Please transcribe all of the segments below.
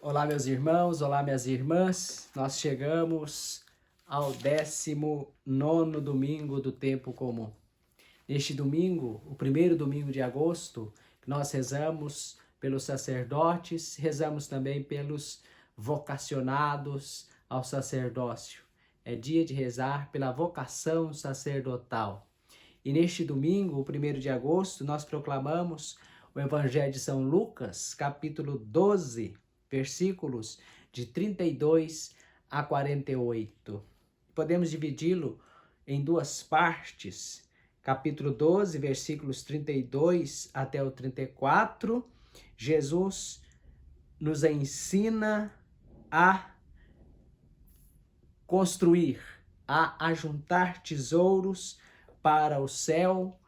Olá, meus irmãos, olá, minhas irmãs. Nós chegamos ao 19º domingo do tempo comum. Neste domingo, o primeiro domingo de agosto, nós rezamos pelos sacerdotes, rezamos também pelos vocacionados ao sacerdócio. É dia de rezar pela vocação sacerdotal. E neste domingo, o 1º de agosto, nós proclamamos o Evangelho de São Lucas, capítulo 12, versículos de 32 a 48. Podemos dividi-lo em duas partes. Capítulo 12, versículos 32 até o 34, Jesus nos ensina a construir, a ajuntar tesouros para o céu,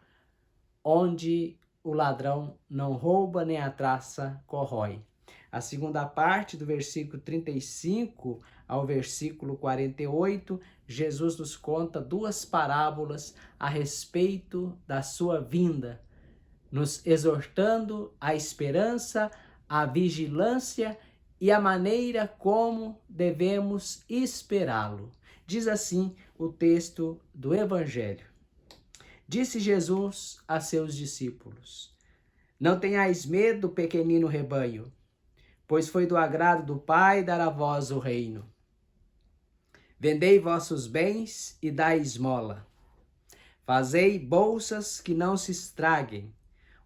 onde o ladrão não rouba nem a traça corrói. A segunda parte, do versículo 35 ao versículo 48, Jesus nos conta duas parábolas a respeito da sua vinda, nos exortando à esperança, à vigilância e a maneira como devemos esperá-lo. Diz assim o texto do Evangelho. Disse Jesus a seus discípulos: Não tenhais medo, pequenino rebanho, pois foi do agrado do Pai dar a vós o reino. Vendei vossos bens e dai esmola. Fazei bolsas que não se estraguem,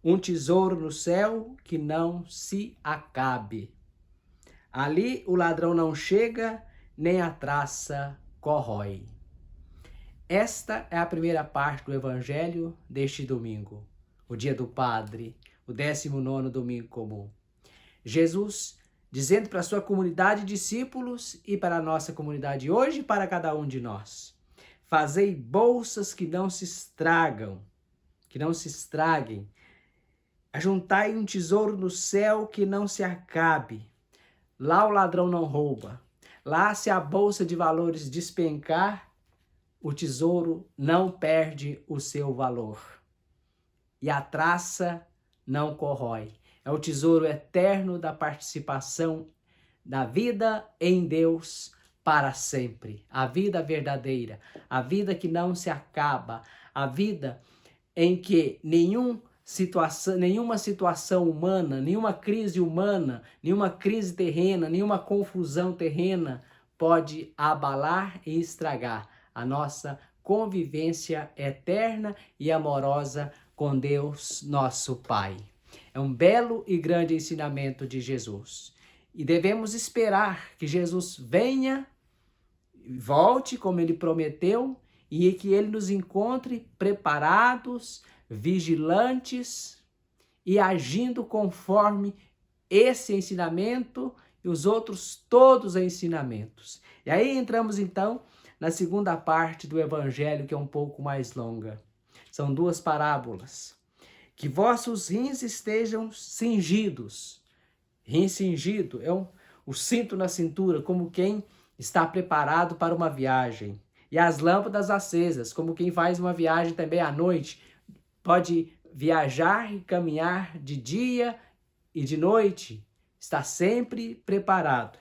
um tesouro no céu que não se acabe. Ali o ladrão não chega, nem a traça corrói. Esta é a primeira parte do Evangelho deste domingo, o dia do Padre, o 19º domingo comum. Jesus dizendo para a sua comunidade de discípulos e para a nossa comunidade hoje e para cada um de nós: fazei bolsas que não se estragam, que não se estraguem. Ajuntai um tesouro no céu que não se acabe. Lá o ladrão não rouba. Lá, se a bolsa de valores despencar, o tesouro não perde o seu valor. E a traça não corrói. É o tesouro eterno da participação da vida em Deus para sempre. A vida verdadeira, a vida que não se acaba, a vida em que nenhuma situação humana, nenhuma crise humana, nenhuma crise terrena, nenhuma confusão terrena pode abalar e estragar a nossa convivência eterna e amorosa com Deus, nosso Pai. É um belo e grande ensinamento de Jesus. E devemos esperar que Jesus venha, volte como ele prometeu, e que ele nos encontre preparados, vigilantes e agindo conforme esse ensinamento e os outros todos os ensinamentos. E aí entramos então na segunda parte do Evangelho, que é um pouco mais longa. São duas parábolas. Que vossos rins estejam cingidos. Rim cingido é o cinto na cintura, como quem está preparado para uma viagem. E as lâmpadas acesas, como quem faz uma viagem também à noite. Pode viajar e caminhar de dia e de noite. Está sempre preparado.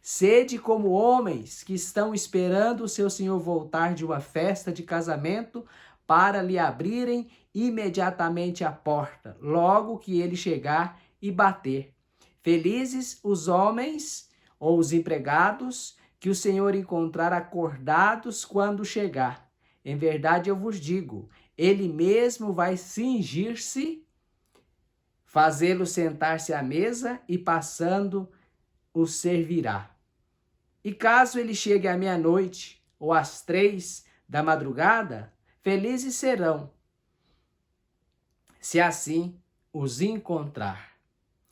Sede como homens que estão esperando o seu Senhor voltar de uma festa de casamento para lhe abrirem imediatamente a porta, logo que ele chegar e bater. Felizes os homens ou os empregados que o Senhor encontrar acordados quando chegar. Em verdade eu vos digo, ele mesmo vai cingir-se, fazê-lo sentar-se à mesa e passando o servirá. E caso ele chegue à meia-noite ou às 3 da madrugada, felizes serão, se assim os encontrar.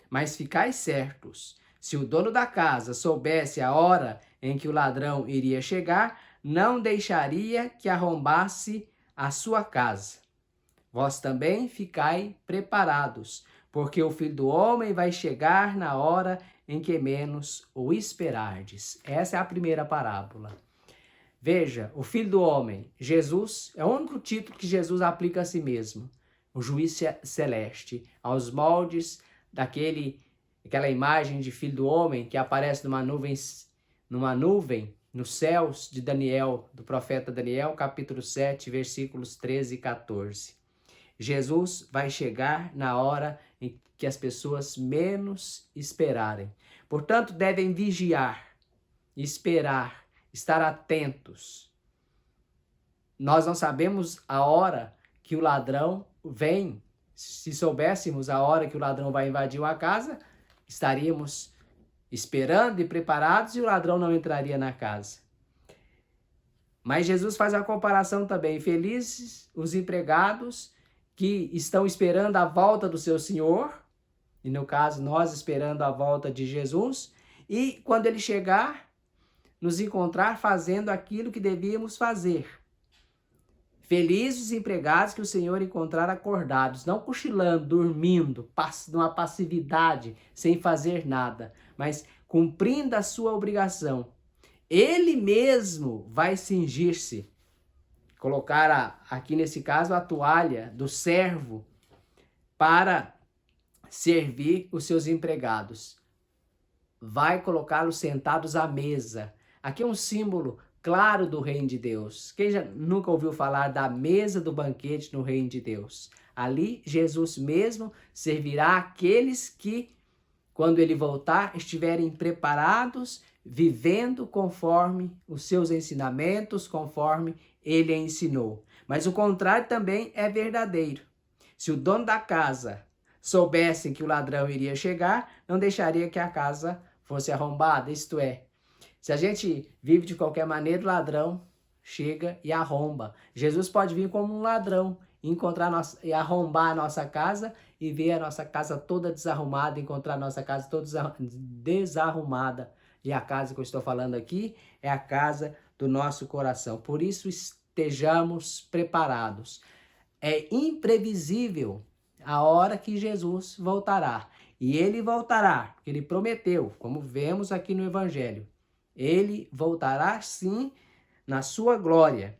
Mas ficai certos, se o dono da casa soubesse a hora em que o ladrão iria chegar, não deixaria que arrombasse a sua casa. Vós também ficai preparados, porque o Filho do Homem vai chegar na hora em que menos o esperardes. Essa é a primeira parábola. Veja, o Filho do Homem, Jesus, é o único título que Jesus aplica a si mesmo. O juiz celeste, aos moldes daquele aquela imagem de filho do homem que aparece numa nuvem nos céus de Daniel, do profeta Daniel, capítulo 7, versículos 13 e 14. Jesus vai chegar na hora em que as pessoas menos esperarem. Portanto, devem vigiar, esperar, estar atentos. Nós não sabemos a hora que o ladrão vem. Se soubéssemos a hora que o ladrão vai invadir uma casa, estaríamos esperando e preparados e o ladrão não entraria na casa. Mas Jesus faz a comparação também. Felizes os empregados que estão esperando a volta do seu Senhor, e no caso nós esperando a volta de Jesus, e quando ele chegar, nos encontrar fazendo aquilo que devíamos fazer. Felizes os empregados que o Senhor encontrar acordados, não cochilando, dormindo, numa passividade, sem fazer nada, mas cumprindo a sua obrigação. Ele mesmo vai cingir-se, colocar aqui nesse caso a toalha do servo para servir os seus empregados. Vai colocá-los sentados à mesa. Aqui é um símbolo claro do reino de Deus. Quem já nunca ouviu falar da mesa do banquete no reino de Deus? Ali, Jesus mesmo servirá aqueles que, quando ele voltar, estiverem preparados, vivendo conforme os seus ensinamentos, conforme ele ensinou. Mas o contrário também é verdadeiro. Se o dono da casa soubesse que o ladrão iria chegar, não deixaria que a casa fosse arrombada, isto é, se a gente vive de qualquer maneira, o ladrão chega e arromba. Jesus pode vir como um ladrão, e arrombar a nossa casa e ver a nossa casa toda desarrumada, encontrar a nossa casa toda desarrumada. E a casa que eu estou falando aqui é a casa do nosso coração. Por isso, estejamos preparados. É imprevisível a hora que Jesus voltará. E ele voltará, porque ele prometeu, como vemos aqui no Evangelho. Ele voltará sim na sua glória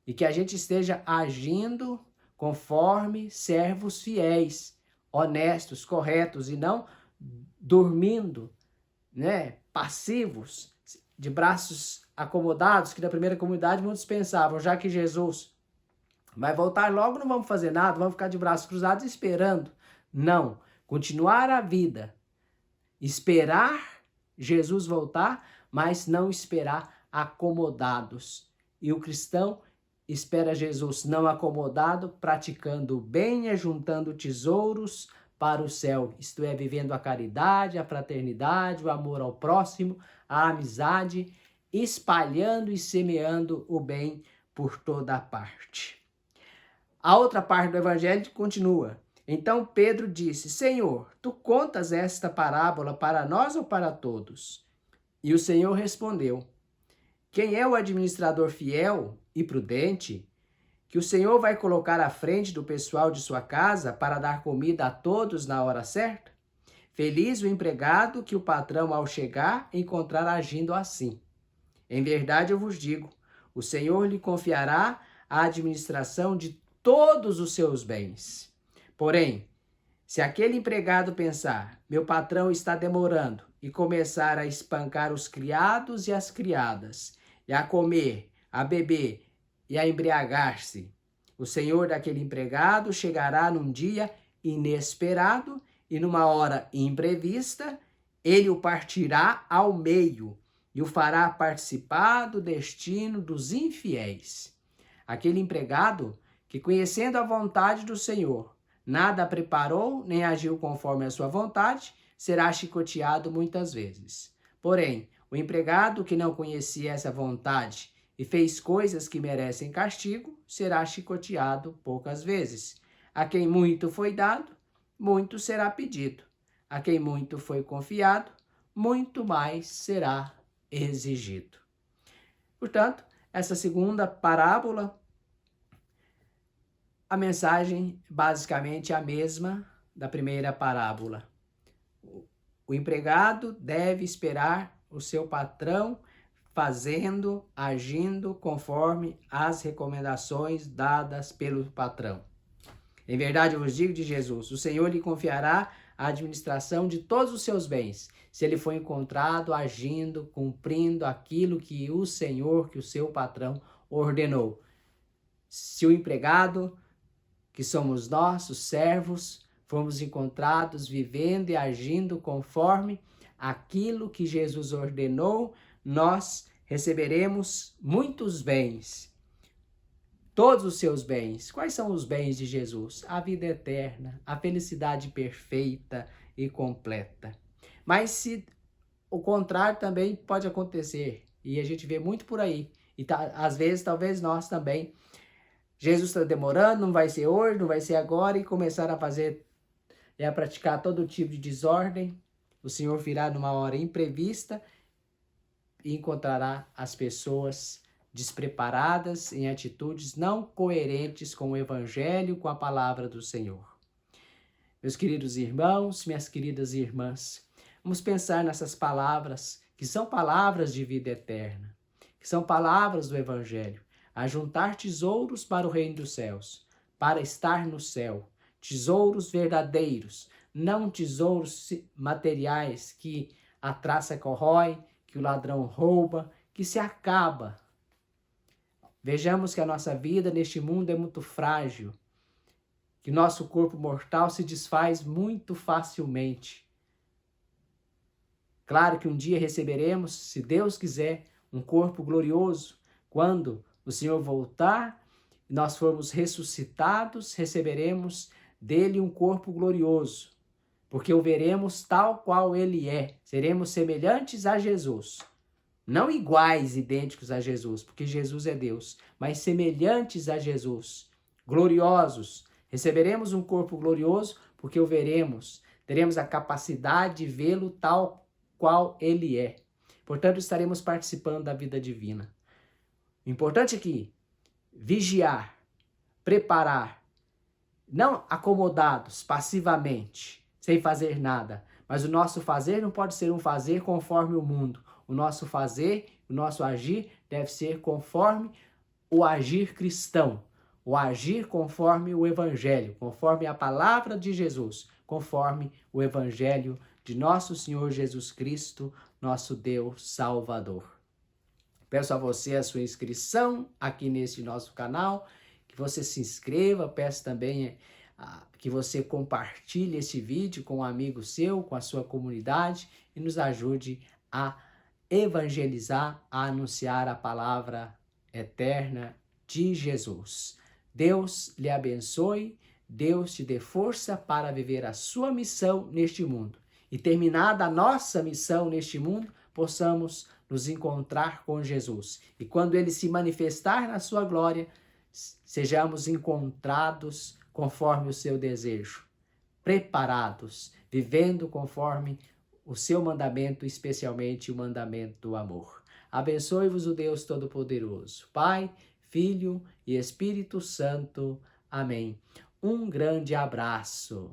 e que a gente esteja agindo conforme servos fiéis, honestos, corretos e não dormindo, passivos, de braços acomodados, que na primeira comunidade muitos pensavam, já que Jesus vai voltar logo, não vamos fazer nada, vamos ficar de braços cruzados esperando. Não, continuar a vida, esperar Jesus voltar, mas não esperar acomodados. E o cristão espera Jesus não acomodado, praticando o bem e juntando tesouros para o céu. Isto é, vivendo a caridade, a fraternidade, o amor ao próximo, a amizade, espalhando e semeando o bem por toda a parte. A outra parte do Evangelho continua. Então Pedro disse, Senhor, tu contas esta parábola para nós ou para todos? E o Senhor respondeu, quem é o administrador fiel e prudente, que o Senhor vai colocar à frente do pessoal de sua casa para dar comida a todos na hora certa? Feliz o empregado que o patrão, ao chegar, encontrar agindo assim. Em verdade eu vos digo, o Senhor lhe confiará a administração de todos os seus bens. Porém, se aquele empregado pensar, meu patrão está demorando, e começar a espancar os criados e as criadas, e a comer, a beber e a embriagar-se, o senhor daquele empregado chegará num dia inesperado e numa hora imprevista, ele o partirá ao meio e o fará participar do destino dos infiéis. Aquele empregado que, conhecendo a vontade do Senhor, nada preparou nem agiu conforme a sua vontade, será chicoteado muitas vezes. Porém, o empregado que não conhecia essa vontade e fez coisas que merecem castigo, será chicoteado poucas vezes. A quem muito foi dado, muito será pedido. A quem muito foi confiado, muito mais será exigido. Portanto, essa segunda parábola, a mensagem basicamente é a mesma da primeira parábola. O empregado deve esperar o seu patrão fazendo, agindo conforme as recomendações dadas pelo patrão. Em verdade eu vos digo de Jesus, o Senhor lhe confiará a administração de todos os seus bens, se ele foi encontrado agindo, cumprindo aquilo que o Senhor, que o seu patrão, ordenou. Se o empregado, que somos nós, os servos, fomos encontrados vivendo e agindo conforme aquilo que Jesus ordenou, nós receberemos muitos bens. Todos os seus bens. Quais são os bens de Jesus? A vida eterna, a felicidade perfeita e completa. Mas se o contrário também pode acontecer, e a gente vê muito por aí, e às vezes talvez nós também, Jesus está demorando, não vai ser hoje, não vai ser agora, e começar a fazer e a praticar todo tipo de desordem, o Senhor virá numa hora imprevista e encontrará as pessoas despreparadas em atitudes não coerentes com o Evangelho, com a palavra do Senhor. Meus queridos irmãos, minhas queridas irmãs, vamos pensar nessas palavras, que são palavras de vida eterna, que são palavras do Evangelho, a juntar tesouros para o reino dos céus, para estar no céu, tesouros verdadeiros, não tesouros materiais que a traça corrói, que o ladrão rouba, que se acaba. Vejamos que a nossa vida neste mundo é muito frágil, que nosso corpo mortal se desfaz muito facilmente. Claro que um dia receberemos, se Deus quiser, um corpo glorioso. Quando o Senhor voltar, nós formos ressuscitados, receberemos dele um corpo glorioso, porque o veremos tal qual ele é. Seremos semelhantes a Jesus. Não iguais, idênticos a Jesus, porque Jesus é Deus, mas semelhantes a Jesus, gloriosos. Receberemos um corpo glorioso porque o veremos, teremos a capacidade de vê-lo tal qual ele é. Portanto, estaremos participando da vida divina. O importante aqui, vigiar, preparar, não acomodados passivamente, sem fazer nada, mas o nosso fazer não pode ser um fazer conforme o mundo. O nosso fazer, o nosso agir deve ser conforme o agir cristão, o agir conforme o Evangelho, conforme a palavra de Jesus, conforme o Evangelho de nosso Senhor Jesus Cristo, nosso Deus Salvador. Peço a você a sua inscrição aqui neste nosso canal, que você se inscreva, peço também que você compartilhe esse vídeo com um amigo seu, com a sua comunidade e nos ajude a evangelizar, a anunciar a palavra eterna de Jesus. Deus lhe abençoe, Deus te dê força para viver a sua missão neste mundo. E terminada a nossa missão neste mundo, possamos nos encontrar com Jesus. E quando ele se manifestar na sua glória, sejamos encontrados conforme o seu desejo, preparados, vivendo conforme o seu mandamento, especialmente o mandamento do amor. Abençoe-vos o Deus Todo-Poderoso, Pai, Filho e Espírito Santo. Amém. Um grande abraço.